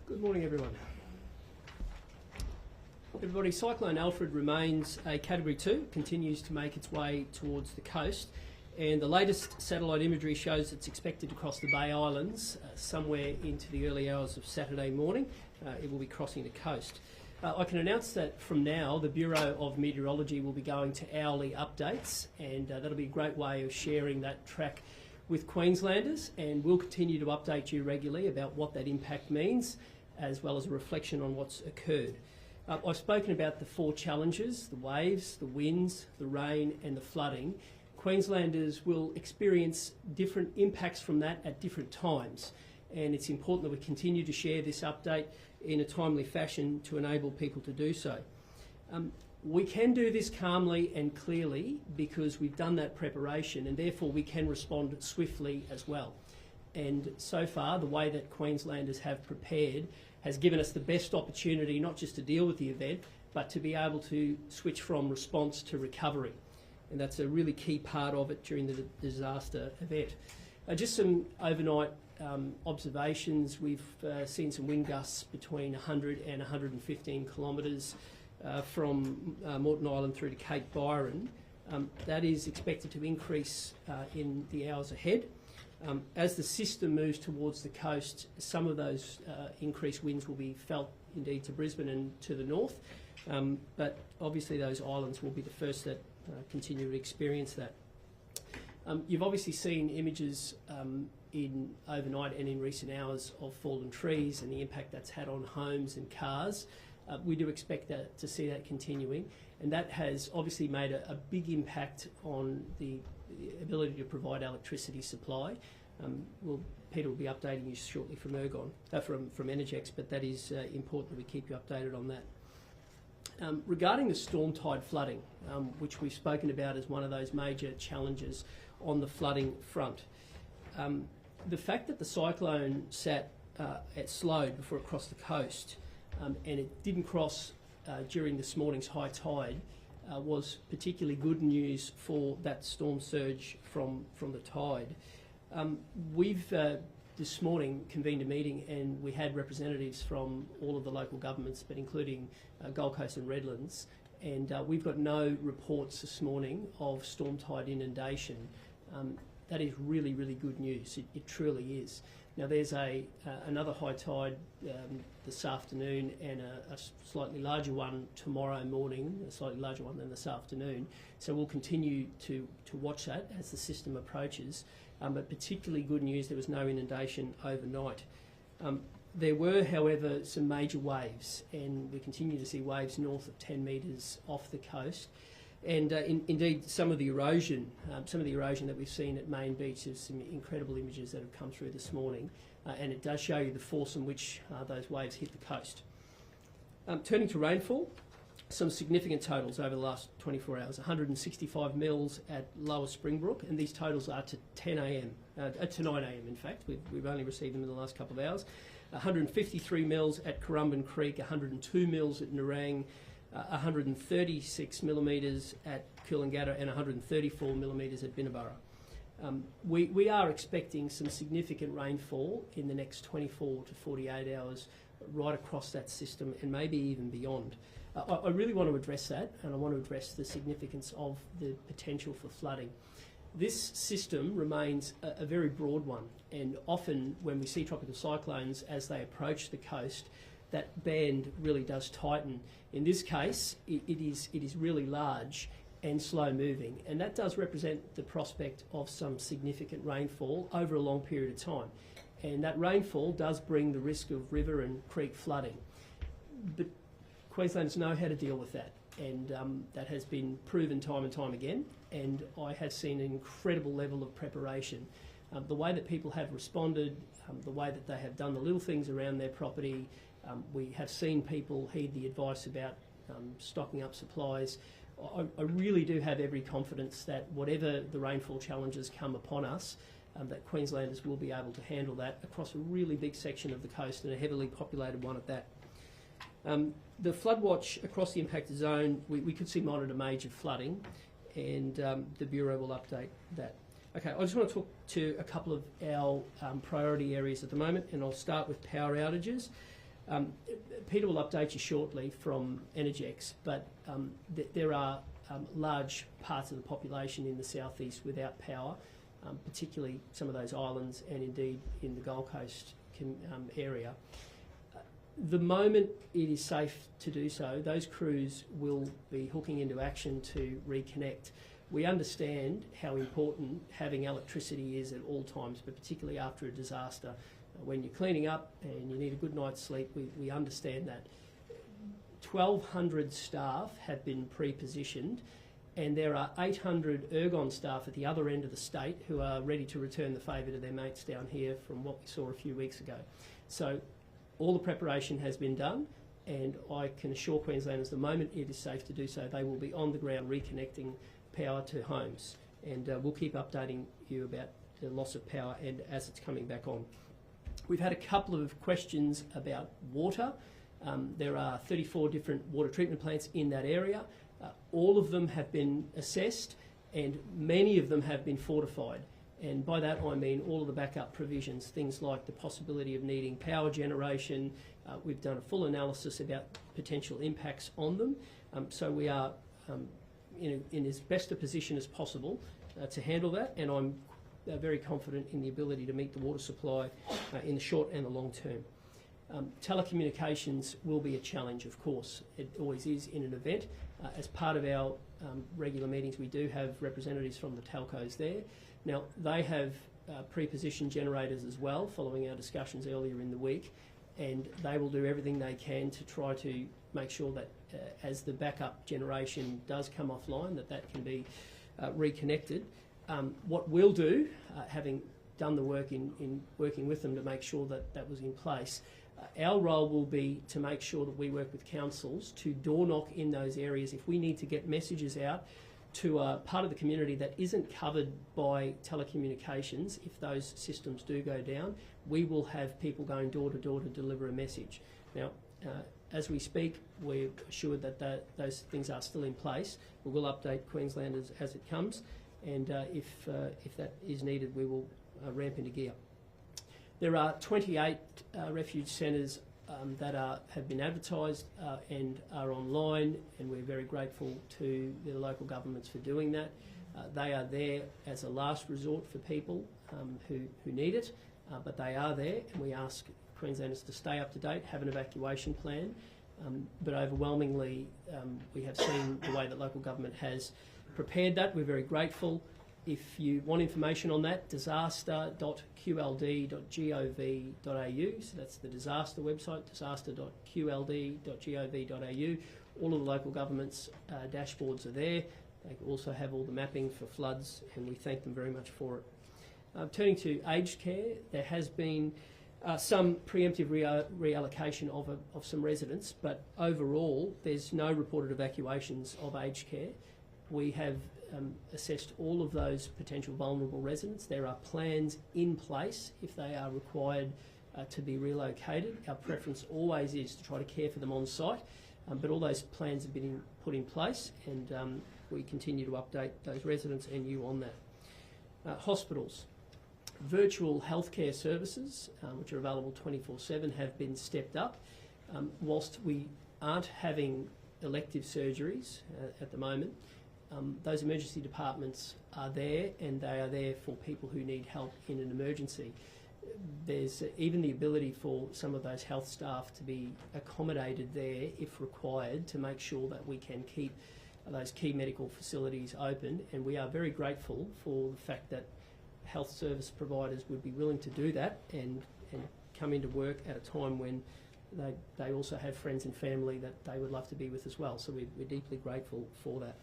Good morning, everyone. Everybody, Cyclone Alfred remains a Category 2, continues to make its way towards the coast, and the latest satellite imagery shows it's expected to cross the Bay Islands somewhere into the early hours of Saturday morning. It will be crossing the coast. I can announce that from now the Bureau of Meteorology will be going to hourly updates, and that'll be a great way of sharing that track with Queenslanders, and we'll continue to update you regularly about what that impact means, as well as a reflection on what's occurred. I've spoken about the four challenges: the waves, the winds, the rain and the flooding. Queenslanders will experience different impacts from that at different times, and it's important that we continue to share this update in a timely fashion to enable people to do so. We can do this calmly and clearly because we've done that preparation, and therefore we can respond swiftly as well. And so far, the way that Queenslanders have prepared has given us the best opportunity not just to deal with the event, but to be able to switch from response to recovery. And that's a really key part of it during the disaster event. Just some overnight observations. We've seen some wind gusts between 100 and 115 kilometres from Moreton Island through to Cape Byron. That is expected to increase in the hours ahead. As the system moves towards the coast, some of those increased winds will be felt indeed to Brisbane and to the north, but obviously those islands will be the first that continue to experience that. You've obviously seen images in overnight and in recent hours of fallen trees and the impact that's had on homes and cars. We do expect to see that continuing, and that has obviously made a big impact on the ability to provide electricity supply. Peter will be updating you shortly from from Energex, but that is important that we keep you updated on that. Regarding the storm tide flooding, which we've spoken about as one of those major challenges on the flooding front, the fact that the cyclone slowed before it crossed the coast, and it didn't cross during this morning's high tide, was particularly good news for that storm surge from the tide. We've this morning convened a meeting, and we had representatives from all of the local governments, but including Gold Coast and Redlands, and we've got no reports this morning of storm tide inundation. That is really, really good news. It truly is. Now there's another high tide this afternoon and a slightly larger one tomorrow morning, a slightly larger one than this afternoon. So we'll continue to watch that as the system approaches. But particularly good news, there was no inundation overnight. There were, however, some major waves, and we continue to see waves north of 10 metres off the coast. And indeed, some of the erosion that we've seen at Main Beach, there's some incredible images that have come through this morning, and it does show you the force in which those waves hit the coast. Turning to rainfall, some significant totals over the last 24 hours: 165 mils at Lower Springbrook, and these totals are to 9 a.m. In fact, we've only received them in the last couple of hours. 153 mils at Currumbin Creek, 102 mils at Nerang, 136 millimetres at Coolangatta and 134 millimetres at Binnaburra. We are expecting some significant rainfall in the next 24 to 48 hours right across that system, and maybe even beyond. I really want to address that, and I want to address the significance of the potential for flooding. This system remains a very broad one, and often when we see tropical cyclones as they approach the coast, that band really does tighten. In this case, it is really large and slow moving, and that does represent the prospect of some significant rainfall over a long period of time. And that rainfall does bring the risk of river and creek flooding. But Queenslanders know how to deal with that, and that has been proven time and time again, and I have seen an incredible level of preparation. The way that people have responded, the way that they have done the little things around their property. We have seen people heed the advice about stocking up supplies. I really do have every confidence that whatever the rainfall challenges come upon us, that Queenslanders will be able to handle that across a really big section of the coast, and a heavily populated one at that. The flood watch across the impacted zone, we could see monitor major flooding, and the Bureau will update that. Okay, I just want to talk to a couple of our priority areas at the moment, and I'll start with power outages. Peter will update you shortly from Energex, but there are large parts of the population in the southeast without power, particularly some of those islands and indeed in the Gold Coast area. The moment it is safe to do so, those crews will be hooking into action to reconnect. We understand how important having electricity is at all times, but particularly after a disaster. When you're cleaning up and you need a good night's sleep, we understand that. 1,200 staff have been pre-positioned, and there are 800 Ergon staff at the other end of the state who are ready to return the favour to their mates down here from what we saw a few weeks ago. So all the preparation has been done, and I can assure Queenslanders the moment it is safe to do so, they will be on the ground reconnecting power to homes, and we'll keep updating you about the loss of power and as it's coming back on. We've had a couple of questions about water. There are 34 different water treatment plants in that area. All of them have been assessed, and many of them have been fortified. And by that I mean all of the backup provisions, things like the possibility of needing power generation. We've done a full analysis about potential impacts on them. So we are in as best a position as possible to handle that, and I'm very confident in the ability to meet the water supply in the short and the long term. Telecommunications will be a challenge, of course. It always is in an event. As part of our regular meetings, we do have representatives from the telcos there. Now, they have pre-positioned generators as well, following our discussions earlier in the week, and they will do everything they can to try to make sure that as the backup generation does come offline, that can be reconnected. What we'll do, having done the work in working with them to make sure that was in place, our role will be to make sure that we work with councils to door knock in those areas. If we need to get messages out to a part of the community that isn't covered by telecommunications, if those systems do go down, we will have people going door to door to deliver a message. Now, as we speak, we're assured that those things are still in place. We will update Queenslanders as it comes, and if that is needed, we will ramp into gear. There are 28 refuge centres that have been advertised and are online, and we're very grateful to the local governments for doing that. They are there as a last resort for people who need it, but they are there, and we ask Queenslanders to stay up to date, have an evacuation plan, but overwhelmingly we have seen the way that local government has prepared that. We're very grateful. If you want information on that, disaster.qld.gov.au, so that's the disaster website, disaster.qld.gov.au. All of the local government's dashboards are there. They also have all the mapping for floods, and we thank them very much for it. Turning to aged care, there has been some preemptive reallocation of some residents, but overall there's no reported evacuations of aged care. We have assessed all of those potential vulnerable residents. There are plans in place if they are required to be relocated. Our preference always is to try to care for them on site, but all those plans have been put in place, and we continue to update those residents and you on that. Hospitals. Virtual healthcare services, which are available 24/7, have been stepped up. Whilst we aren't having elective surgeries at the moment, those emergency departments are there, and they are there for people who need help in an emergency. There's even the ability for some of those health staff to be accommodated there if required, to make sure that we can keep those key medical facilities open, and we are very grateful for the fact that health service providers would be willing to do that and come into work at a time when they also have friends and family that they would love to be with as well. So we're deeply grateful for that.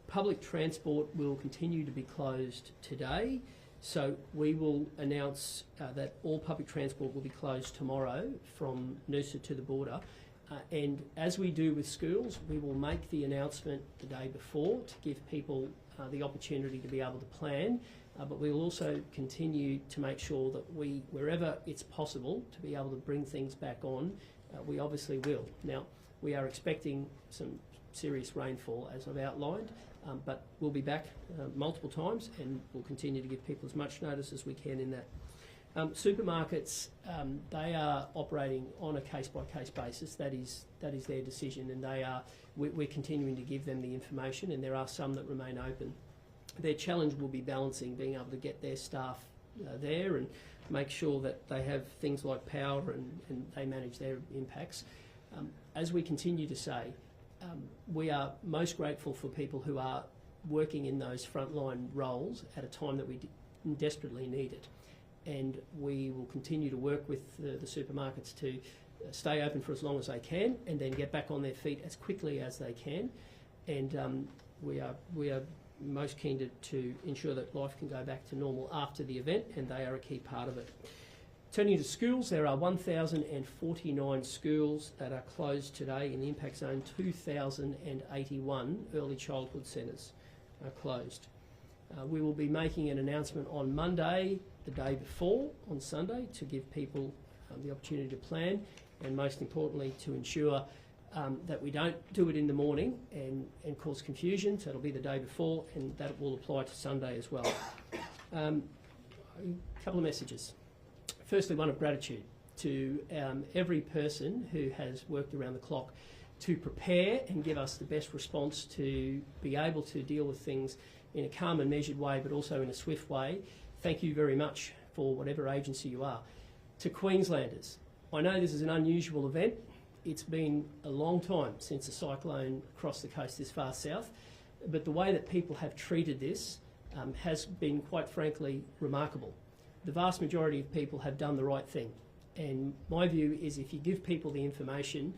Public transport will continue to be closed today, so we will announce that all public transport will be closed tomorrow from Noosa to the border, and as we do with schools, we will make the announcement the day before to give people the opportunity to be able to plan, but we will also continue to make sure that wherever it's possible to be able to bring things back on, we obviously will. Now, we are expecting some serious rainfall, as I've outlined, but we'll be back multiple times, and we'll continue to give people as much notice as we can in that. Supermarkets, they are operating on a case-by-case basis. That is their decision, and we're continuing to give them the information, and there are some that remain open. Their challenge will be balancing being able to get their staff there and make sure that they have things like power and they manage their impacts. As we continue to say, we are most grateful for people who are working in those frontline roles at a time that we desperately need it. And we will continue to work with the supermarkets to stay open for as long as they can and then get back on their feet as quickly as they can. And we are most keen to ensure that life can go back to normal after the event, and they are a key part of it. Turning to schools, there are 1,049 schools that are closed today in the impact zone. 2,081 early childhood centres are closed. We will be making an announcement on Monday, the day before, on Sunday, to give people the opportunity to plan, and most importantly to ensure that we don't do it in the morning and cause confusion. So it'll be the day before, and that will apply to Sunday as well. A couple of messages. Firstly, one of gratitude to every person who has worked around the clock to prepare and give us the best response to be able to deal with things in a calm and measured way, but also in a swift way. Thank you very much for whatever agency you are. To Queenslanders, I know this is an unusual event. It's been a long time since a cyclone crossed the coast this far south, but the way that people have treated this has been, quite frankly, remarkable. The vast majority of people have done the right thing, and my view is if you give people the information,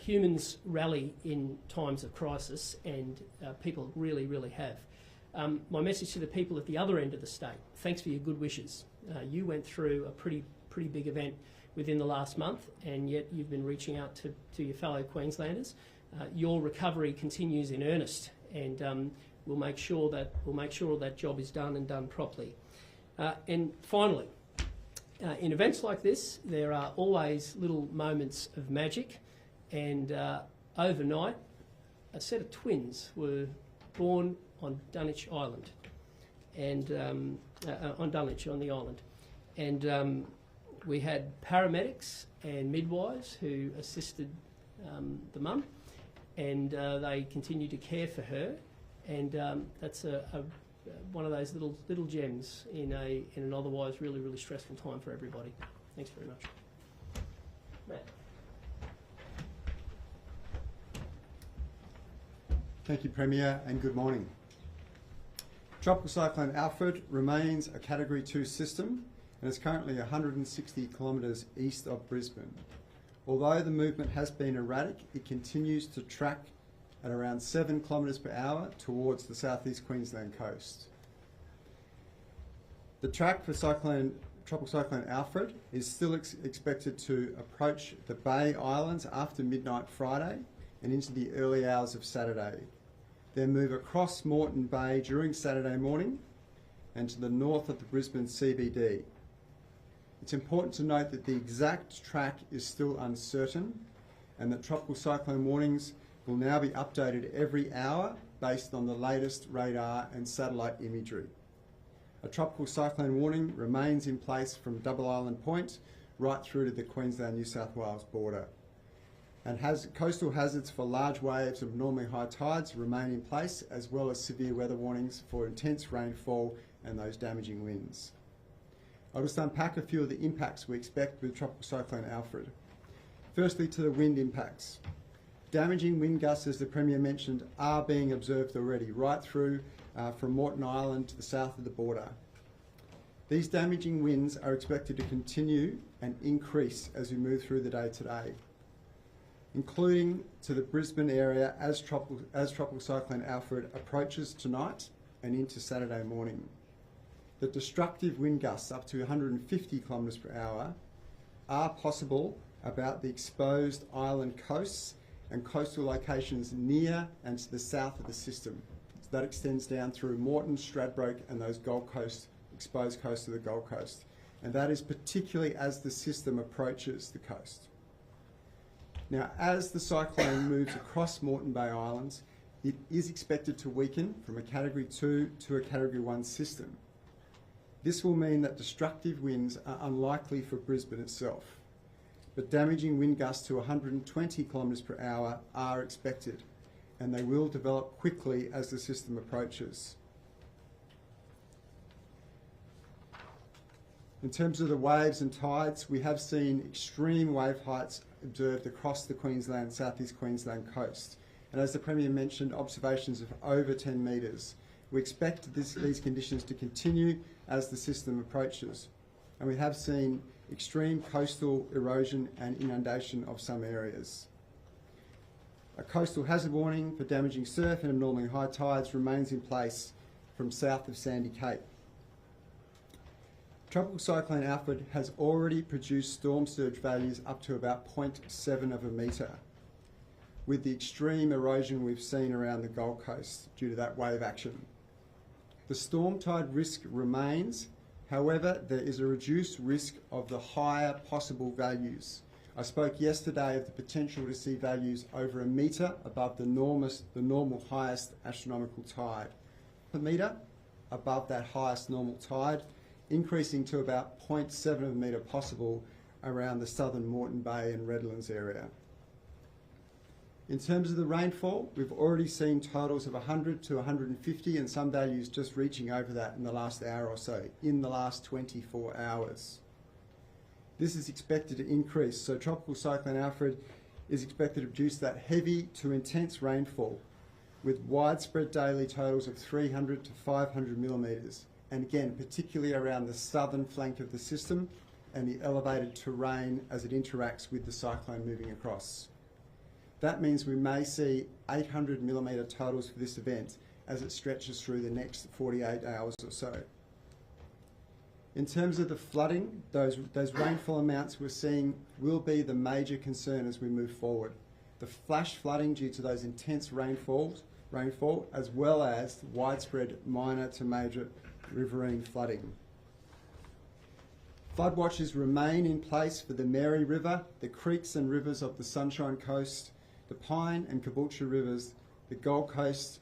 humans rally in times of crisis, and people really, really have. My message to the people at the other end of the state: thanks for your good wishes. You went through a pretty big event within the last month, and yet you've been reaching out to your fellow Queenslanders. Your recovery continues in earnest, and we'll make sure that job is done and done properly. And finally, in events like this, there are always little moments of magic, and overnight, a set of twins were born on Dunwich Island, and on Dunwich, on the island, and we had paramedics and midwives who assisted the mum, and they continued to care for her, and that's one of those little gems in an otherwise really stressful time for everybody. Thanks very much. Matt. Thank you, Premier, and good morning. Tropical Cyclone Alfred remains a Category 2 system and is currently 160 kilometres east of Brisbane. Although the movement has been erratic, it continues to track at around 7 kilometres per hour towards the southeast Queensland coast. The track for Tropical Cyclone Alfred is still expected to approach the Bay Islands after midnight Friday and into the early hours of Saturday, then move across Moreton Bay during Saturday morning and to the north of the Brisbane CBD. It's important to note that the exact track is still uncertain, and that tropical cyclone warnings will now be updated every hour based on the latest radar and satellite imagery. A tropical cyclone warning remains in place from Double Island Point right through to the Queensland-New South Wales border. And coastal hazards for large waves of abnormally high tides remain in place, as well as severe weather warnings for intense rainfall and those damaging winds. I'll just unpack a few of the impacts we expect with Tropical Cyclone Alfred. Firstly, to the wind impacts. Damaging wind gusts, as the Premier mentioned, are being observed already, right through from Moreton Island to the south of the border. These damaging winds are expected to continue and increase as we move through the day today, including to the Brisbane area as Tropical Cyclone Alfred approaches tonight and into Saturday morning. The destructive wind gusts up to 150 kilometres per hour are possible about the exposed island coasts and coastal locations near and to the south of the system. So that extends down through Moreton, Stradbroke and those Gold Coast, exposed coast of the Gold Coast. And that is particularly as the system approaches the coast. Now, as the cyclone moves across Moreton Bay Islands, it is expected to weaken from a Category 2 to a Category 1 system. This will mean that destructive winds are unlikely for Brisbane itself, but damaging wind gusts to 120 kilometres per hour are expected, and they will develop quickly as the system approaches. In terms of the waves and tides, we have seen extreme wave heights observed across the Queensland, southeast Queensland coast. And as the Premier mentioned, observations of over 10 metres. We expect these conditions to continue as the system approaches. And we have seen extreme coastal erosion and inundation of some areas. A coastal hazard warning for damaging surf and abnormally high tides remains in place from south of Sandy Cape. Tropical Cyclone Alfred has already produced storm surge values up to about 0.7 of a metre, with the extreme erosion we've seen around the Gold Coast due to that wave action. The storm tide risk remains, however, there is a reduced risk of the higher possible values. I spoke yesterday of the potential to see values over a metre above the normal highest astronomical tide. A metre above that highest normal tide, increasing to about 0.7 of a metre possible around the southern Moreton Bay and Redlands area. In terms of the rainfall, we've already seen totals of 100 to 150 and some values just reaching over that in the last hour or so, in the last 24 hours. This is expected to increase, so Tropical Cyclone Alfred is expected to produce that heavy to intense rainfall with widespread daily totals of 300 to 500 millimetres. And again, particularly around the southern flank of the system and the elevated terrain as it interacts with the cyclone moving across. That means we may see 800 millimetre totals for this event as it stretches through the next 48 hours or so. In terms of the flooding, those rainfall amounts we're seeing will be the major concern as we move forward. The flash flooding due to those intense rainfall, as well as widespread minor to major riverine flooding. Flood watches remain in place for the Mary River, the creeks and rivers of the Sunshine Coast, the Pine and Caboolture rivers, the Gold Coast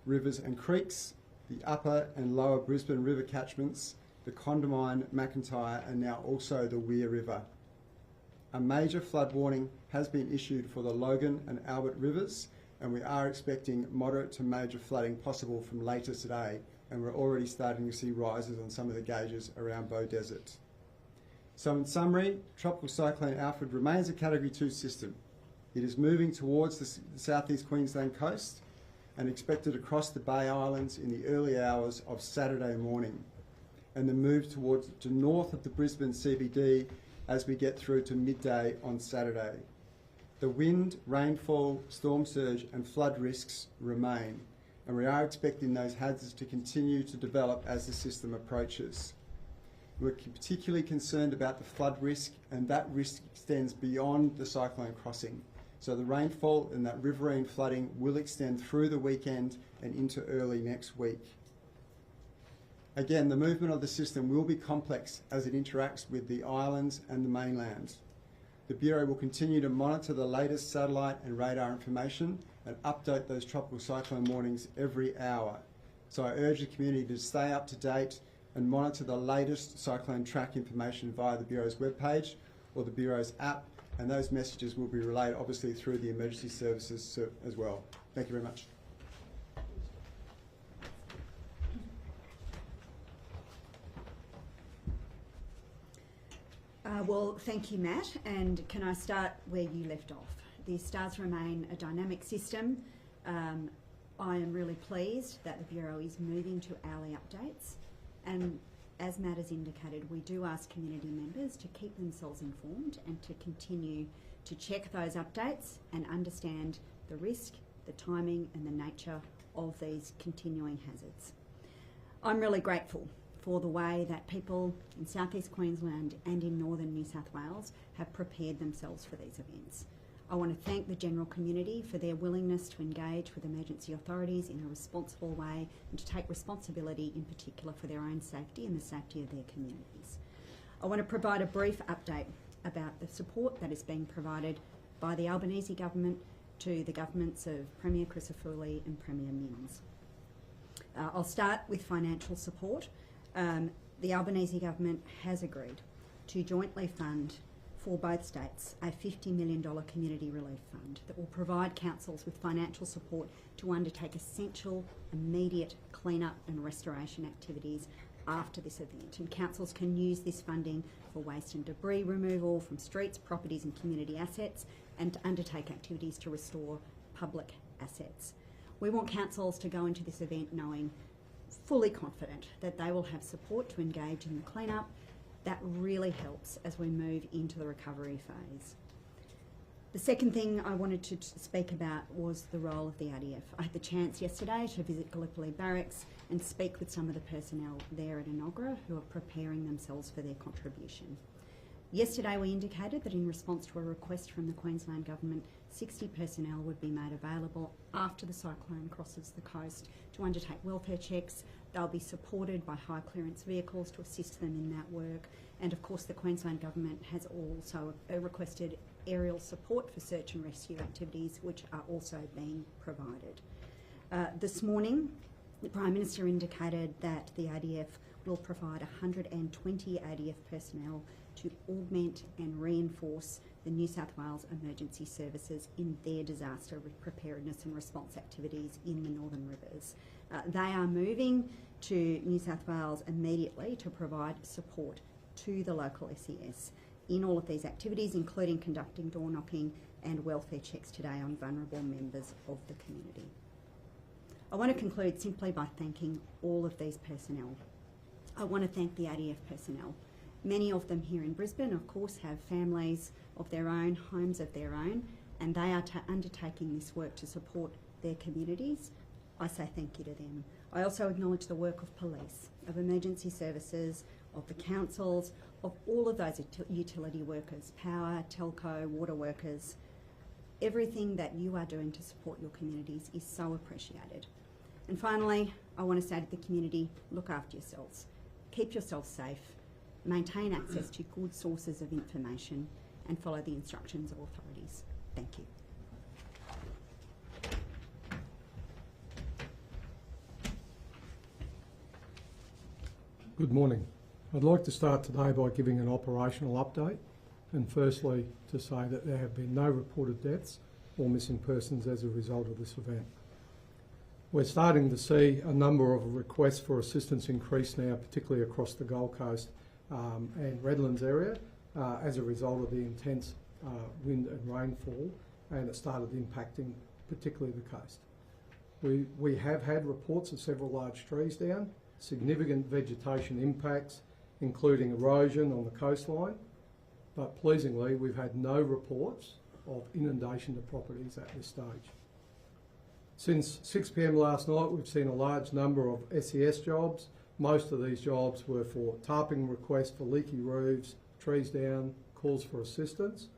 rivers and creeks, the upper and lower Brisbane river catchments, the Condamine, McIntyre and now also the Weir River. A major flood warning has been issued for the Logan and Albert rivers, and we are expecting moderate to major flooding possible from later today, and we're already starting to see rises on some of the gauges around Bow Desert. So in summary, Tropical Cyclone Alfred remains a Category 2 system. It is moving towards the southeast Queensland coast and expected across the Bay Islands in the early hours of Saturday morning, and then move towards to north of the Brisbane CBD as we get through to midday on Saturday. The wind, rainfall, storm surge and flood risks remain, and we are expecting those hazards to continue to develop as the system approaches. We're particularly concerned about the flood risk, and that risk extends beyond the cyclone crossing. So the rainfall and that riverine flooding will extend through the weekend and into early next week. Again, the movement of the system will be complex as it interacts with the islands and the mainland. The Bureau will continue to monitor the latest satellite and radar information and update those tropical cyclone warnings every hour. So I urge the community to stay up to date and monitor the latest cyclone track information via the Bureau's webpage or the Bureau's app, and those messages will be relayed obviously through the emergency services as well. Thank you very much. Well, thank you, Matt. And can I start where you left off? The stars remain a dynamic system. I am really pleased that the Bureau is moving to hourly updates. And as Matt has indicated, we do ask community members to keep themselves informed and to continue to check those updates and understand the risk, the timing and the nature of these continuing hazards. I'm really grateful for the way that people in southeast Queensland and in northern New South Wales have prepared themselves for these events. I want to thank the general community for their willingness to engage with emergency authorities in a responsible way and to take responsibility in particular for their own safety and the safety of their communities. I want to provide a brief update about the support that is being provided by the Albanese government to the governments of Premier Crisafulli and Premier Minns. I'll start with financial support. the Albanese government has agreed to jointly fund for both states a $50 million community relief fund that will provide councils with financial support to undertake essential, immediate clean-up and restoration activities after this event. And councils can use this funding for waste and debris removal from streets, properties and community assets, and to undertake activities to restore public assets. We want councils to go into this event knowing, fully confident, that they will have support to engage in the clean-up. That really helps as we move into the recovery phase. The second thing I wanted to speak about was the role of the ADF. I had the chance yesterday to visit Gallipoli Barracks and speak with some of the personnel there at Enoggera who are preparing themselves for their contribution. Yesterday we indicated that in response to a request from the Queensland Government, 60 personnel would be made available after the cyclone crosses the coast to undertake welfare checks. They'll be supported by high clearance vehicles to assist them in that work. And of course the Queensland Government has also requested aerial support for search and rescue activities, which are also being provided. This morning, the Prime Minister indicated that the ADF will provide 120 ADF personnel to augment and reinforce the New South Wales emergency services in their disaster preparedness and response activities in the Northern Rivers. They are moving to New South Wales immediately to provide support to the local SES in all of these activities, including conducting door knocking and welfare checks today on vulnerable members of the community. I want to conclude simply by thanking all of these personnel. I want to thank the ADF personnel. Many of them here in Brisbane, of course, have families of their own, homes of their own, and they are undertaking this work to support their communities. I say thank you to them. I also acknowledge the work of police, of emergency services, of the councils, of all of those utility workers, power, telco, water workers. Everything that you are doing to support your communities is so appreciated. And finally, I want to say to the community, look after yourselves. Keep yourselves safe, maintain access to good sources of information, and follow the instructions of authorities. Thank you. Good morning. I'd like to start today by giving an operational update, and firstly to say that there have been no reported deaths or missing persons as a result of this event. We're starting to see a number of requests for assistance increase now, particularly across the Gold Coast and Redlands area as a result of the intense wind and rainfall, and it started impacting particularly the coast. We have had reports of several large trees down, significant vegetation impacts, including erosion on the coastline, but pleasingly we've had no reports of inundation to properties at this stage. Since 6 p.m. last night, we've seen a large number of SES jobs. Most of these jobs were for tarping requests for leaky roofs, trees down, calls for assistance.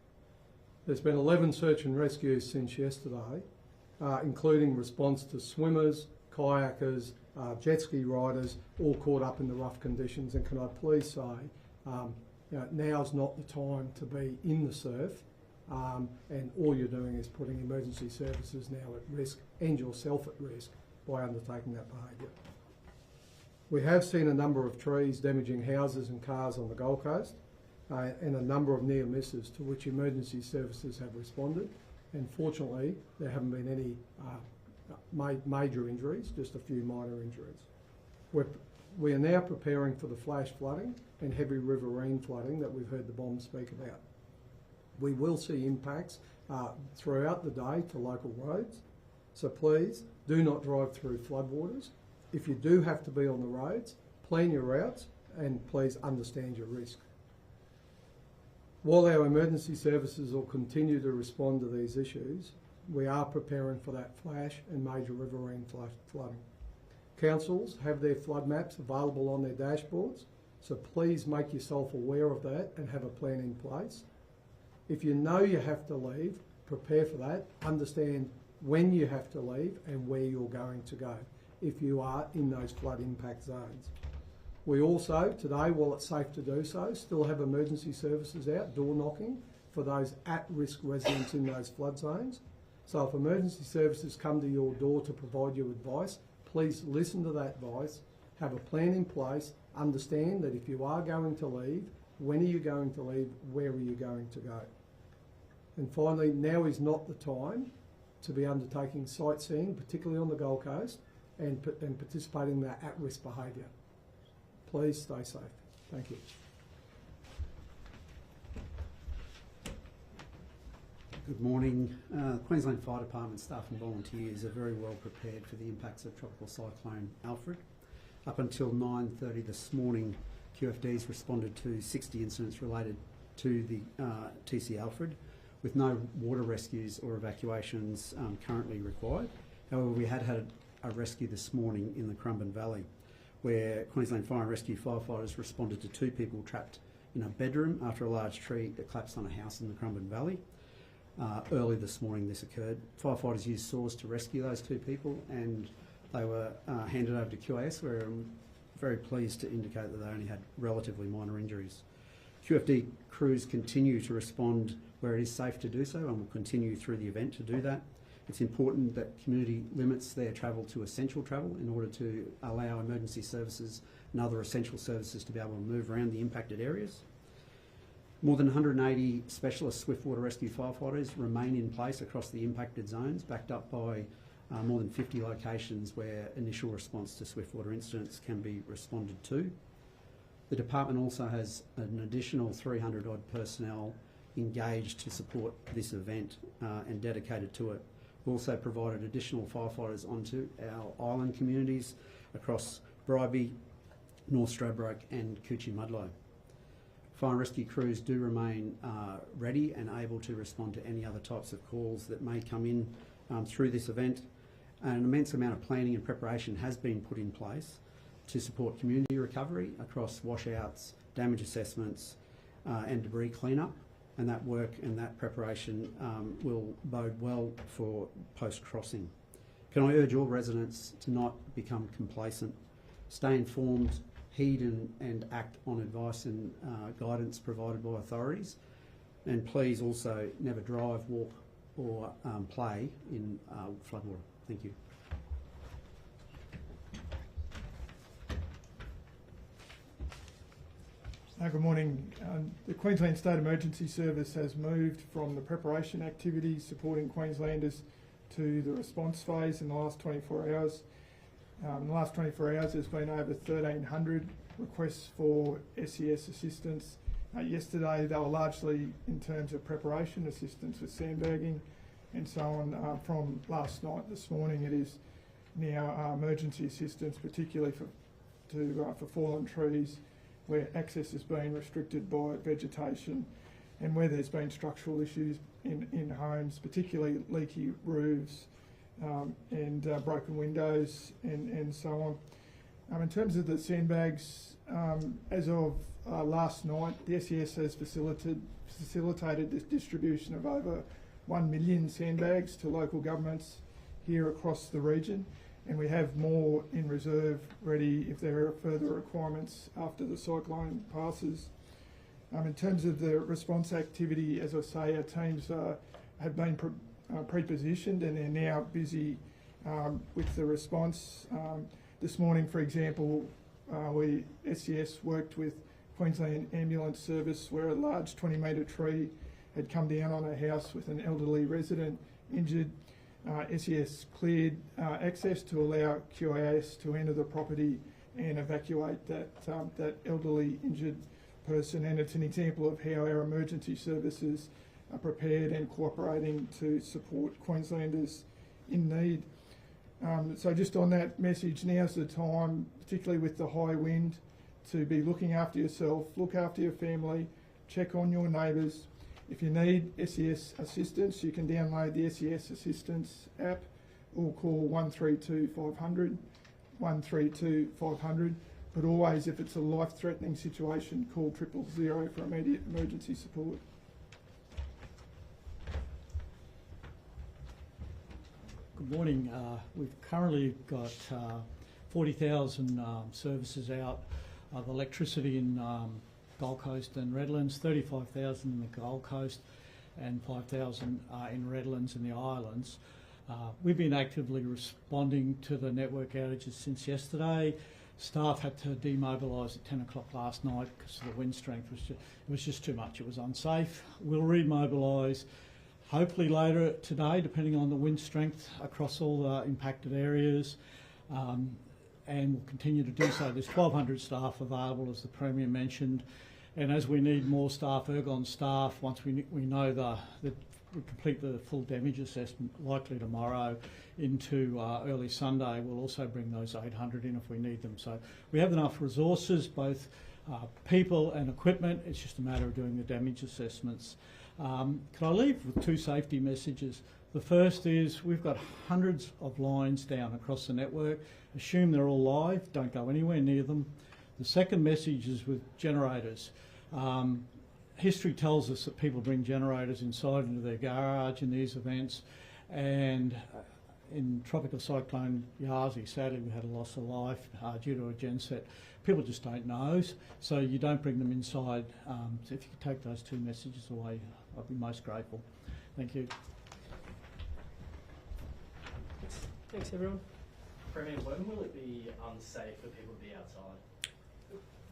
There's been 11 search and rescues since yesterday, including response to swimmers, kayakers, jet ski riders, all caught up in the rough conditions. And can I please say, now's not the time to be in the surf, and all you're doing is putting emergency services now at risk and yourself at risk by undertaking that behaviour. We have seen a number of trees damaging houses and cars on the Gold Coast, and a number of near misses to which emergency services have responded, and fortunately there haven't been any major injuries, just a few minor injuries. We are now preparing for the flash flooding and heavy riverine flooding that we've heard the bomb speak about. We will see impacts throughout the day to local roads, so please do not drive through floodwaters. If you do have to be on the roads, plan your routes and please understand your risk. While our emergency services will continue to respond to these issues, we are preparing for that flash and major riverine flooding. Councils have their flood maps available on their dashboards, so please make yourself aware of that and have a plan in place. If you know you have to leave, prepare for that, understand when you have to leave and where you're going to go if you are in those flood impact zones. We also, today, while it's safe to do so, still have emergency services out, door knocking, for those at-risk residents in those flood zones. So if emergency services come to your door to provide you advice, please listen to that advice, have a plan in place, understand that if you are going to leave, when are you going to leave, where are you going to go? And finally, now is not the time to be undertaking sightseeing, particularly on the Gold Coast, and participating in that at-risk behaviour. Please stay safe. Thank you. Good morning. Queensland Fire Department staff and volunteers are very well prepared for the impacts of Tropical Cyclone Alfred. Up until 9:30 this morning, QFDs responded to 60 incidents related to the TC Alfred, with no water rescues or evacuations currently required. However, we had a rescue this morning in the Currumbin Valley, where Queensland Fire and Rescue firefighters responded to 2 people trapped in a bedroom after a large tree that collapsed on a house in the Currumbin Valley. Early this morning this occurred. Firefighters used saws to rescue those 2 people, and they were handed over to QAS, where I'm very pleased to indicate that they only had relatively minor injuries. QFD crews continue to respond where it is safe to do so, and will continue through the event to do that. It's important that community limits their travel to essential travel in order to allow emergency services and other essential services to be able to move around the impacted areas. More than 180 specialist swiftwater rescue firefighters remain in place across the impacted zones, backed up by more than 50 locations where initial response to swiftwater incidents can be responded to. The department also has an additional 300 odd personnel engaged to support this event and dedicated to it. We've also provided additional firefighters onto our island communities across Bribie, North Stradbroke and Coochie-Mudlow. Fire and rescue crews do remain ready and able to respond to any other types of calls that may come in through this event. An immense amount of planning and preparation has been put in place to support community recovery across washouts, damage assessments and debris cleanup, and that work and that preparation will bode well for post-crossing. Can I urge all residents to not become complacent, stay informed, heed and act on advice and guidance provided by authorities, and please also never drive, walk or play in floodwater. Thank you. Good morning. The Queensland State Emergency Service has moved from the preparation activities supporting Queenslanders to the response phase in the last 24 hours. In the last 24 hours, there's been over 1,300 requests for SES assistance. Yesterday, they were largely in terms of preparation, assistance with sandbagging and so on. From last night, this morning, it is now emergency assistance, particularly for fallen trees, where access has been restricted by vegetation and where there's been structural issues in homes, particularly leaky roofs and broken windows and so on. In terms of the sandbags, as of last night, the SES has facilitated the distribution of over 1 million sandbags to local governments here across the region, and we have more in reserve ready if there are further requirements after the cyclone passes. In terms of the response activity, as I say, our teams have been pre-positioned and they're now busy with the response. This morning, for example, SES worked with Queensland Ambulance Service where a large 20-metre tree had come down on a house with an elderly resident injured. SES cleared access to allow QAS to enter the property and evacuate that elderly injured person, and it's an example of how our emergency services are prepared and cooperating to support Queenslanders in need. So just on that message, now's the time, particularly with the high wind, to be looking after yourself, look after your family, check on your neighbours. If you need SES assistance, you can download the SES Assistance app or call 132 500, 132 500. But always, if it's a life-threatening situation, call 000 for immediate emergency support. Good morning. We've currently got 40,000 services out of electricity in Gold Coast and Redlands, 35,000 in the Gold Coast and 5,000 in Redlands and the islands. We've been actively responding to the network outages since yesterday. Staff had to demobilise at 10 o'clock last night because the wind strength was just too much. It was unsafe. We'll remobilise hopefully later today, depending on the wind strength across all the impacted areas, and we'll continue to do so. There's 1,200 staff available, as the Premier mentioned, and as we need more staff, Ergon staff, once we know we complete the full damage assessment, likely tomorrow into early Sunday, we'll also bring those 800 in if we need them. So we have enough resources, both people and equipment. It's just a matter of doing the damage assessments. Can I leave with two safety messages? The first is we've got hundreds of lines down across the network. Assume they're all live, don't go anywhere near them. The second message is with generators. History tells us that people bring generators inside into their garage in these events, and in Tropical Cyclone Yasi, sadly we had a loss of life due to a genset. People just don't know, so you don't bring them inside. So if you could take those two messages away, I'd be most grateful. Thank you. Thanks, everyone. Premier, when will it be unsafe for people to be outside?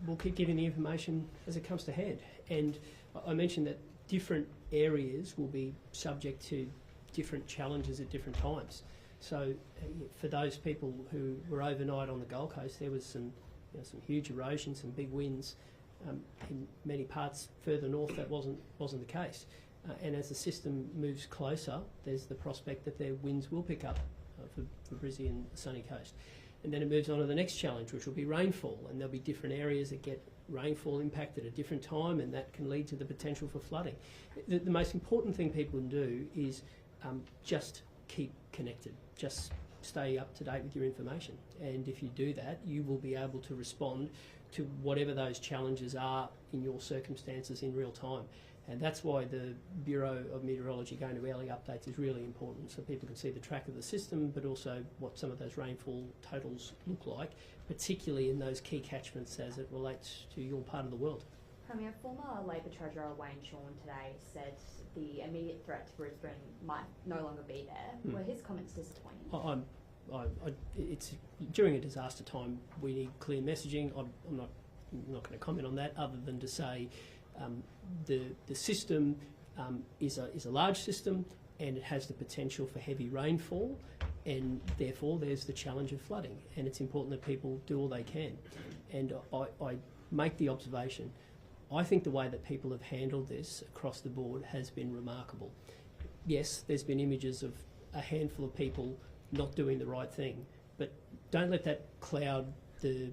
We'll keep giving the information as it comes to hand. And I mentioned that different areas will be subject to different challenges at different times. So for those people who were overnight on the Gold Coast, there was some huge erosion, some big winds. In many parts further north, that wasn't the case. And as the system moves closer, there's the prospect that their winds will pick up for Brizzy and the sunny coast. And then it moves on to the next challenge, which will be rainfall, and there'll be different areas that get rainfall impact at a different time, and that can lead to the potential for flooding. The most important thing people can do is just keep connected, just stay up to date with your information, and if you do that, you will be able to respond to whatever those challenges are in your circumstances in real time. And that's why the Bureau of Meteorology going to hourly updates is really important, so people can see the track of the system, but also what some of those rainfall totals look like, particularly in those key catchments as it relates to your part of the world. Premier, former Labor Treasurer Wayne Shawn today said the immediate threat to Brisbane might no longer be there. Were his comments disappointing? It's during a disaster time. We need clear messaging. I'm not going to comment on that, other than to say the system is a large system, and it has the potential for heavy rainfall, and therefore there's the challenge of flooding, and it's important that people do all they can. And I make the observation, I think the way that people have handled this across the board has been remarkable. Yes, there's been images of a handful of people not doing the right thing, but don't let that cloud the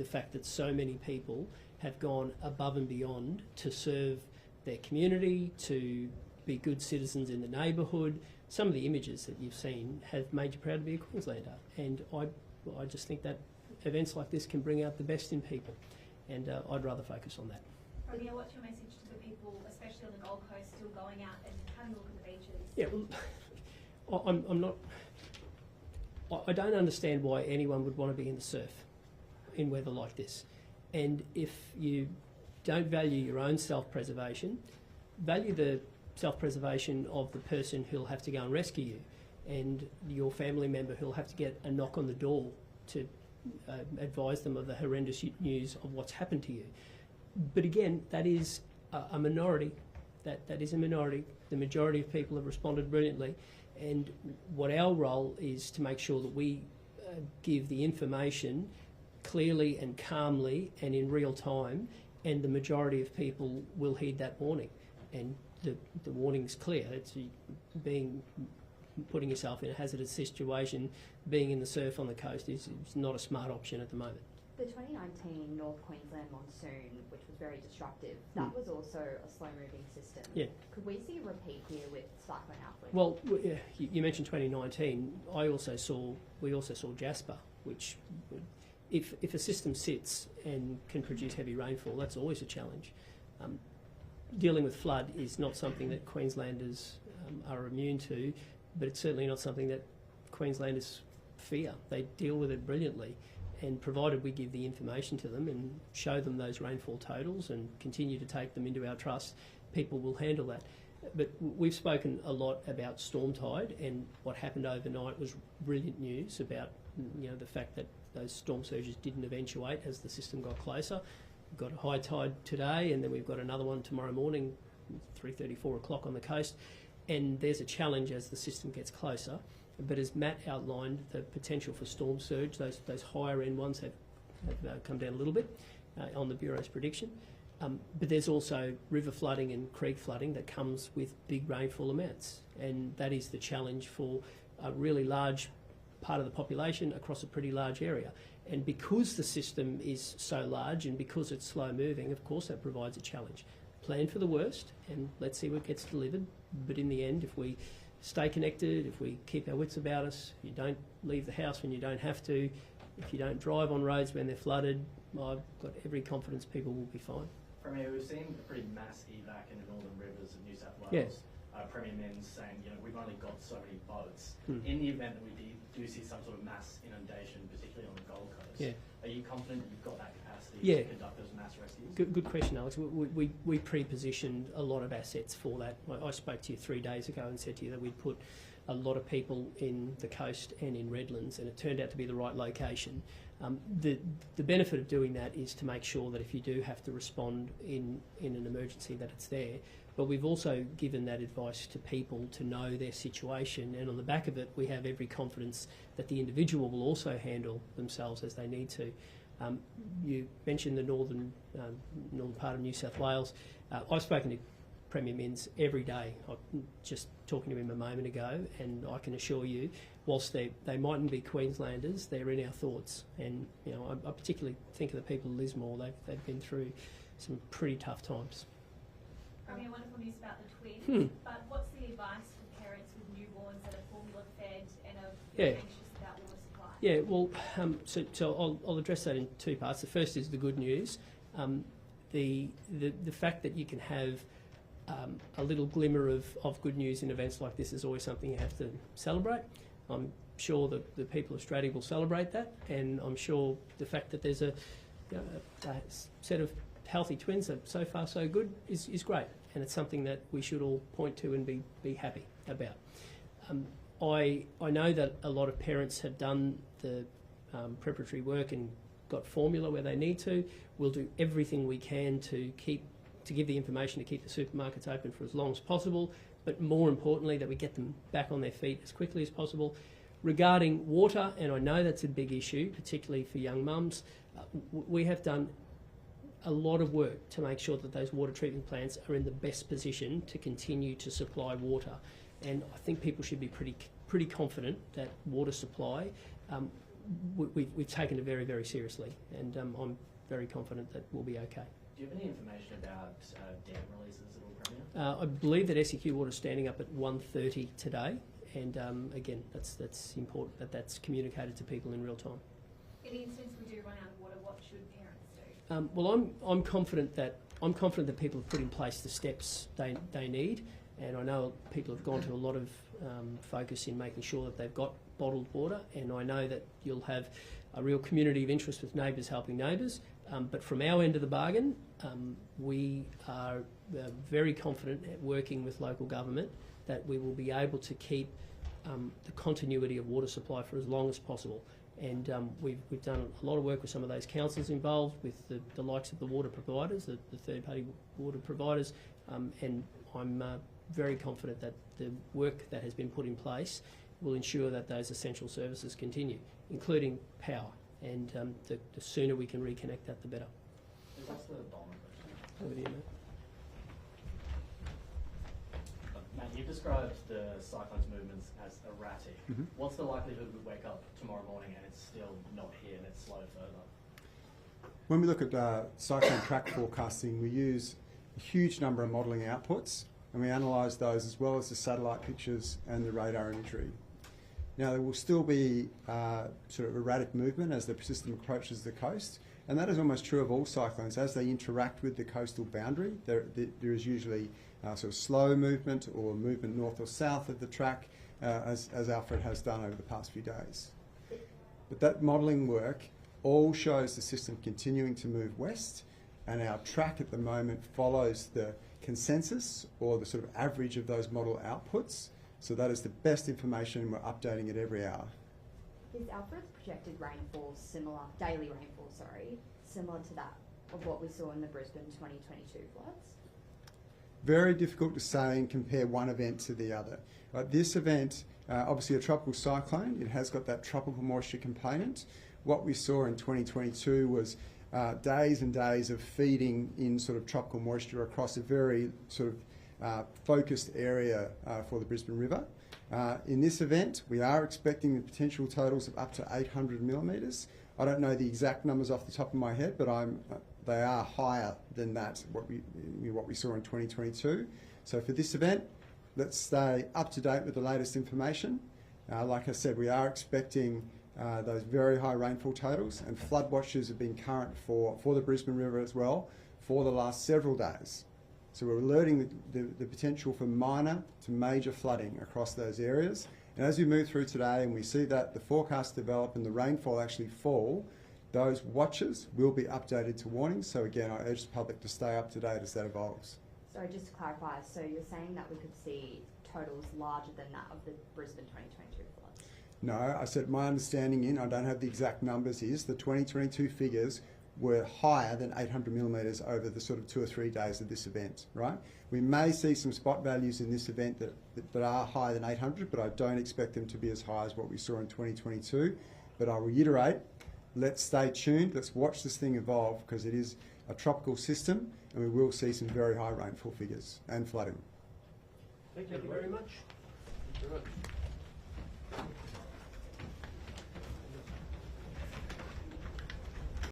fact that so many people have gone above and beyond to serve their community, to be good citizens in the neighbourhood. Some of the images that you've seen have made you proud to be a Queenslander, and I just think that events like this can bring out the best in people, and I'd rather focus on that. Premier, what's your message to the people, especially on the Gold Coast, still going out and having a look at the beaches? Yeah, well, I'm not. I don't understand why anyone would want to be in the surf in weather like this. And if you don't value your own self-preservation, value the self-preservation of the person who'll have to go and rescue you, and your family member who'll have to get a knock on the door to advise them of the horrendous news of what's happened to you. But again, that is a minority. That is a minority. The majority of people have responded brilliantly, and what our role is to make sure that we give the information clearly and calmly and in real time, and the majority of people will heed that warning. And the warning's clear. It's putting yourself in a hazardous situation, being in the surf on the coast is not a smart option at the moment. The 2019 North Queensland monsoon, which was very disruptive, that was also a slow-moving system. Yeah. Could we see a repeat here with Cyclone Alfred? Well, you mentioned 2019. We also saw Jasper, which, if a system sits and can produce heavy rainfall, that's always a challenge. Dealing with flood is not something that Queenslanders are immune to, but it's certainly not something that Queenslanders fear. They deal with it brilliantly, and provided we give the information to them and show them those rainfall totals and continue to take them into our trust, people will handle that. But we've spoken a lot about storm tide, and what happened overnight was brilliant news about the fact that those storm surges didn't eventuate as the system got closer. We've got a high tide today, and then we've got another one tomorrow morning, 3:30, 4 o'clock on the coast, and there's a challenge as the system gets closer. But as Matt outlined, the potential for storm surge, those higher end ones have come down a little bit on the Bureau's prediction. But there's also river flooding and creek flooding that comes with big rainfall amounts, and that is the challenge for a really large part of the population across a pretty large area. And because the system is so large and because it's slow moving, of course that provides a challenge. Plan for the worst and let's see what gets delivered. But in the end, if we stay connected, if we keep our wits about us, if you don't leave the house when you don't have to, if you don't drive on roads when they're flooded, I've got every confidence people will be fine. Premier, we've seen a pretty mass evac in the northern rivers of New South Wales. Yes. Premier Men's saying, we've only got so many boats. In the event that we do see some sort of mass inundation, particularly on the Gold Coast, are you confident that you've got that capacity to conduct those mass rescues? Good question, Alex. We pre-positioned a lot of assets for that. I spoke to you 3 days ago and said to you that we'd put a lot of people in the coast and in Redlands, and it turned out to be the right location. The benefit of doing that is to make sure that if you do have to respond in an emergency, that it's there. But we've also given that advice to people to know their situation, and on the back of it, we have every confidence that the individual will also handle themselves as they need to. You mentioned the northern part of New South Wales. I've spoken to Premier Men's every day. I'm just talking to him a moment ago, and I can assure you, whilst they mightn't be Queenslanders, they're in our thoughts. And I particularly think of the people of Lismore. They've been through some pretty tough times. Premier, wonderful news about the twins, but what's the advice for parents with newborns that are formula fed and are anxious about water supply? Yeah, well, so I'll address that in two parts. The first is the good news. The fact that you can have a little glimmer of good news in events like this is always something you have to celebrate. I'm sure that the people of Australia will celebrate that, and I'm sure the fact that there's a set of healthy twins that so far so good is great, and it's something that we should all point to and be happy about. I know that a lot of parents have done the preparatory work and got formula where they need to. We'll do everything we can to give the information to keep the supermarkets open for as long as possible, but more importantly that we get them back on their feet as quickly as possible. Regarding water, and I know that's a big issue, particularly for young mums, we have done a lot of work to make sure that those water treatment plants are in the best position to continue to supply water. And I think people should be pretty confident that water supply, we've taken it very, very seriously, and I'm very confident that we'll be okay. Do you have any information about dam releases at all, Premier? I believe that SEQ Water is standing up at 1:30 today, and again, that's important that that's communicated to people in real time. In the instance we do run out of water, what should parents do? Well, I'm confident that people have put in place the steps they need, and I know people have gone to a lot of focus in making sure that they've got bottled water, and I know that you'll have a real community of interest with neighbours helping neighbours. But from our end of the bargain, we are very confident at working with local government that we will be able to keep the continuity of water supply for as long as possible. And we've done a lot of work with some of those councils involved, with the likes of the water providers, the third-party water providers, and I'm very confident that the work that has been put in place will ensure that those essential services continue, including power. And the sooner we can reconnect that, the better. That's the bottom question. Over to you, Matt. Matt, you've described the cyclone's movements as erratic. What's the likelihood we wake up tomorrow morning and it's still not here and it's slowed further? When we look at cyclone track forecasting, we use a huge number of modelling outputs, and we analyse those as well as the satellite pictures and the radar imagery. Now, there will still be sort of erratic movement as the system approaches the coast, and that is almost true of all cyclones. As they interact with the coastal boundary, there is usually sort of slow movement or movement north or south of the track, as Alfred has done over the past few days. But that modelling work all shows the system continuing to move west, and our track at the moment follows the consensus or the sort of average of those model outputs. So that is the best information, and we're updating it every hour. Is Alfred's projected rainfall daily rainfall, similar to that of what we saw in the Brisbane 2022 floods? Very difficult to say and compare one event to the other. This event, obviously a tropical cyclone, it has got that tropical moisture component. What we saw in 2022 was days and days of feeding in sort of tropical moisture across a very sort of focused area for the Brisbane River. In this event, we are expecting the potential totals of up to 800 millimetres. I don't know the exact numbers off the top of my head, but they are higher than that, what we saw in 2022. So for this event, let's stay up to date with the latest information. Like I said, we are expecting those very high rainfall totals, and flood watches have been current for the Brisbane River as well for the last several days. So we're alerting the potential for minor to major flooding across those areas. And as we move through today and we see that the forecast develop and the rainfall actually fall, those watches will be updated to warnings. So again, I urge the public to stay up to date as that evolves. Sorry, just to clarify, so you're saying that we could see totals larger than that of the Brisbane 2022 floods? No, I said my understanding I don't have the exact numbers, is the 2022 figures were higher than 800 millimetres over the sort of 2 or 3 days of this event, right? We may see some spot values in this event that are higher than 800, but I don't expect them to be as high as what we saw in 2022. But I'll reiterate, let's stay tuned, let's watch this thing evolve, because it is a tropical system and we will see some very high rainfall figures and flooding. Thank you very much. Thank you very much.